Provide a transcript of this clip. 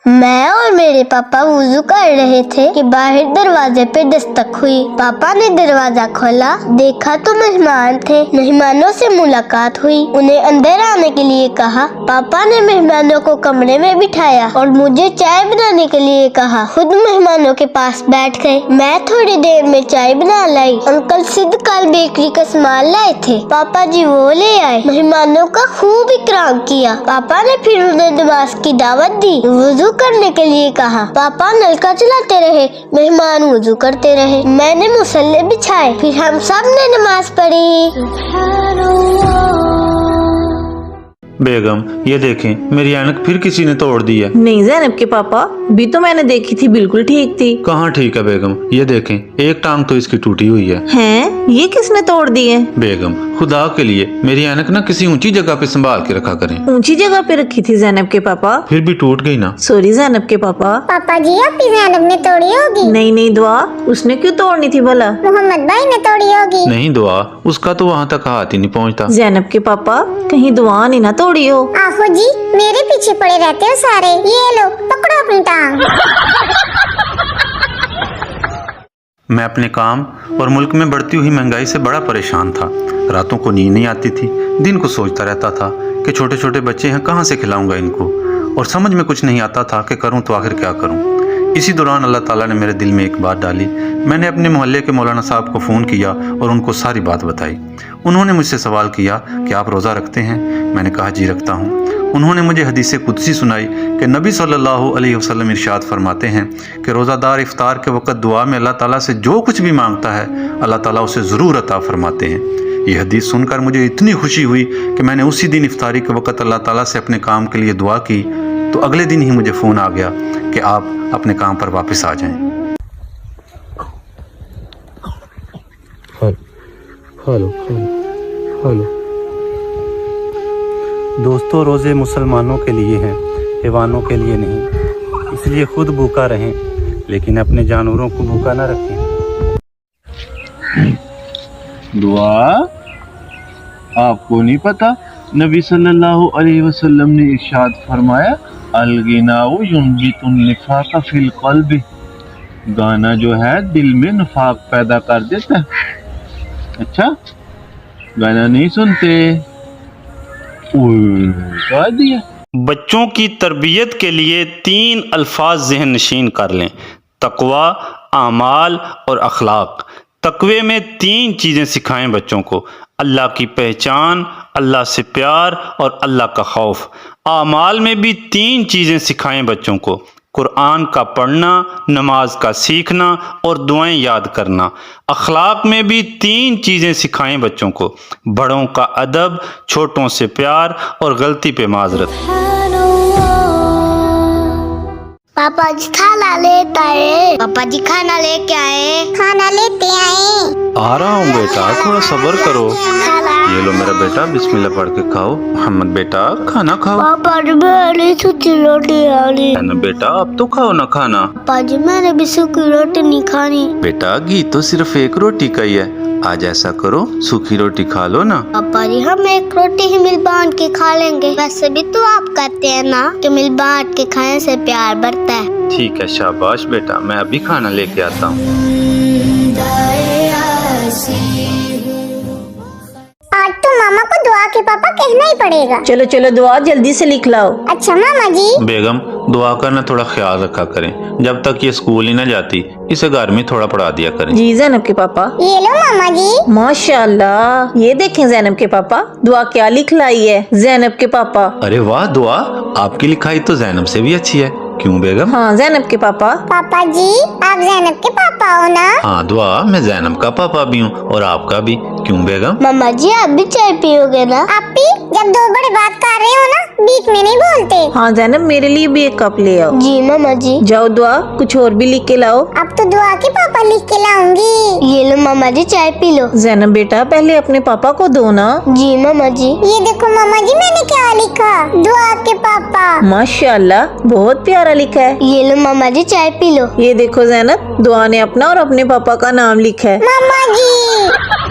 मैं और मेरे पापा वुजू कर रहे थे कि बाहर दरवाजे पे दस्तक हुई। पापा ने दरवाजा खोला, देखा तो मेहमान थे। मेहमानों से मुलाकात हुई, उन्हें अंदर आने के लिए कहा। पापा ने मेहमानों को कमरे में बिठाया और मुझे चाय बनाने के लिए कहा। खुद मेहमानों के पास बैठ गए। मैं थोड़ी देर में चाय बना लाई। अंकल सिद्ध कल बेकरी का सामान लाए थे, पापा जी वो ले आए। मेहमानों का खूब इकराम किया। पापा ने फिर उन्हें नमाज की दावत दी, वुजू करने के लिए कहा। पापा नलका चलाते रहे, मेहमान वुजू करते रहे। मैंने मुसल्ले बिछाए, फिर हम सब ने नमाज पढ़ी। बेगम ये देखें, मेरी ऐनक फिर किसी ने तोड़ दी है। नहीं ज़ैनब के पापा, भी तो मैंने देखी थी, बिल्कुल ठीक थी। कहाँ ठीक है बेगम, ये देखें एक टांग तो इसकी टूटी हुई है। हैं? ये किसने तोड़ दी है? बेगम खुदा के लिए मेरी ऐनक ना किसी ऊंची जगह पे संभाल के रखा करें। ऊंची जगह पे रखी थी ज़ैनब के पापा। फिर भी टूट गई ना। सॉरी ज़ैनब के पापा। पापा जी आपकी ज़ैनब ने तोड़ी होगी। नहीं दुआ, उसने क्यों तोड़नी थी भला? मोहम्मद भाई ने तोड़ी होगी। नहीं दुआ, उसका तो वहाँ तक हाथ ही नहीं पहुँचता। ज़ैनब के पापा कहीं दुआ नहीं ना तोड़ी हो। आफो जी मेरे पीछे पड़े रहते हो सारे, ये लो पकड़ो अपनी टांग। मैं अपने काम और मुल्क में बढ़ती हुई महंगाई से बड़ा परेशान था। रातों को नींद नहीं आती थी, दिन को सोचता रहता था कि छोटे छोटे बच्चे हैं, कहाँ से खिलाऊंगा इनको, और समझ में कुछ नहीं आता था कि करूं तो आखिर क्या करूं। इसी दौरान अल्लाह ताला ने मेरे दिल में एक बात डाली। मैंने अपने मोहल्ले के मौलाना साहब को फ़ोन किया और उनको सारी बात बताई। उन्होंने मुझसे सवाल किया कि आप रोज़ा रखते हैं? मैंने कहा जी रखता हूँ। उन्होंने मुझे हदीस कुदसी सुनाई कि नबी सल्लल्लाहु अलैहि वसल्लम इरशाद फरमाते हैं कि रोज़ादार इफ्तार के वक़्त दुआ में अल्लाह ताला से जो कुछ भी मांगता है अल्लाह ताला उसे ज़रूर अता फरमाते हैं। ये हदीस सुनकर मुझे इतनी खुशी हुई कि मैंने उसी दिन इफ्तारी के वक़्त अल्लाह ताला से अपने काम के लिए दुआ की। तो अगले दिन ही मुझे फ़ोन आ गया कि आप अपने काम पर वापस आ जाएं। हेलो दोस्तों, रोज़े मुसलमानों के लिए हैं, हैवानों के लिए नहीं। इसलिए खुद भूखा रहें, लेकिन अपने जानवरों को भूखा ना रखें। दुआ, आपको नहीं पता नबी सल्लल्लाहु अलैहि वसल्लम ने इरशाद फरमाया, अलगिनाउ युनबितुन निफाक फिल क़ल्बि। गाना जो है दिल में निफाक पैदा कर देता है। अच्छा, गाना नहीं सुनते? कह दिया। बच्चों की तरबियत के लिए 3 अल्फाज ज़हन नशीन कर लें: तकवा, आमाल और अखलाक। तकवे में 3 चीज़ें सिखाएं बच्चों को: अल्लाह की पहचान, अल्लाह से प्यार और अल्लाह का खौफ। आमाल में भी 3 चीज़ें सिखाएं बच्चों को: कुरान का पढ़ना, नमाज का सीखना और दुआएं याद करना। अखलाक में भी 3 चीज़ें सिखाएं बच्चों को: बड़ों का अदब, छोटों से प्यार और गलती पे माजरत। पापा जी खाना लेते आए। पापा जी खाना लेके आए। खाना लेते आए। आ रहा हूँ बेटा, थोड़ा सब्र करो। ये लो मेरा बेटा, बिस्मिल्लाह पढ़ के खाओ। मोहम्मद बेटा खाना खाओ। पापा जी मैंने सूखी रोटी खानी। ना बेटा अब तो खाओ ना खाना। पापा जी मैंने भी सूखी रोटी नहीं खानी। बेटा घी तो सिर्फ एक रोटी का ही है, आज ऐसा करो सूखी रोटी खा लो ना। पापा जी हम एक रोटी ही मिल बांट के खा लेंगे। वैसे भी तो आप कहते हैं ना कि मिल बांट के खाने से प्यार बढ़ता है। ठीक है शाबाश बेटा, मैं अभी खाना लेके आता हूँ। आज तो मामा को दुआ के पापा कहना ही पड़ेगा। चलो चलो दुआ जल्दी से लिख लाओ। अच्छा मामा जी। बेगम दुआ का ना थोड़ा ख्याल रखा करें, जब तक ये स्कूल ही ना जाती इसे घर में थोड़ा पढ़ा दिया करें। जी ज़ैनब के पापा। ये लो मामा जी। माशाल्लाह, ये देखें ज़ैनब के पापा, दुआ क्या लिख लाई है ज़ैनब के पापा। अरे वाह दुआ, आपकी लिखाई तो ज़ैनब से भी अच्छी है। क्यों बेगम? हाँ ज़ैनब के पापा। पापा जी आप ज़ैनब के पापा हो ना? हाँ दुआ, मैं ज़ैनब का पापा भी हूँ और आपका भी। क्यों बेगम? मामा जी आप भी चाय पियोगे ना? आप भी जब 2 बड़े बात कर रहे हो ना बीच में नहीं बोलते। हाँ ज़ैनब मेरे लिए भी एक कप ले आओ। जी मामा जी। जाओ दुआ कुछ और भी लिख के लाओ। अब तो दुआ के पापा लिख के लाऊंगी। ये लो मामा जी चाय पी लो। ज़ैनब बेटा पहले अपने पापा को दो ना। जी मामा जी। ये देखो मामा जी मैंने क्या लिखा, दुआ के पापा। माशाल्लाह बहुत प्यारा लिखा है। ये लो मामा जी चाय पी लो। ये देखो ज़ैनब, दुआ ने अपना और अपने पापा का नाम लिखा है। मामा जी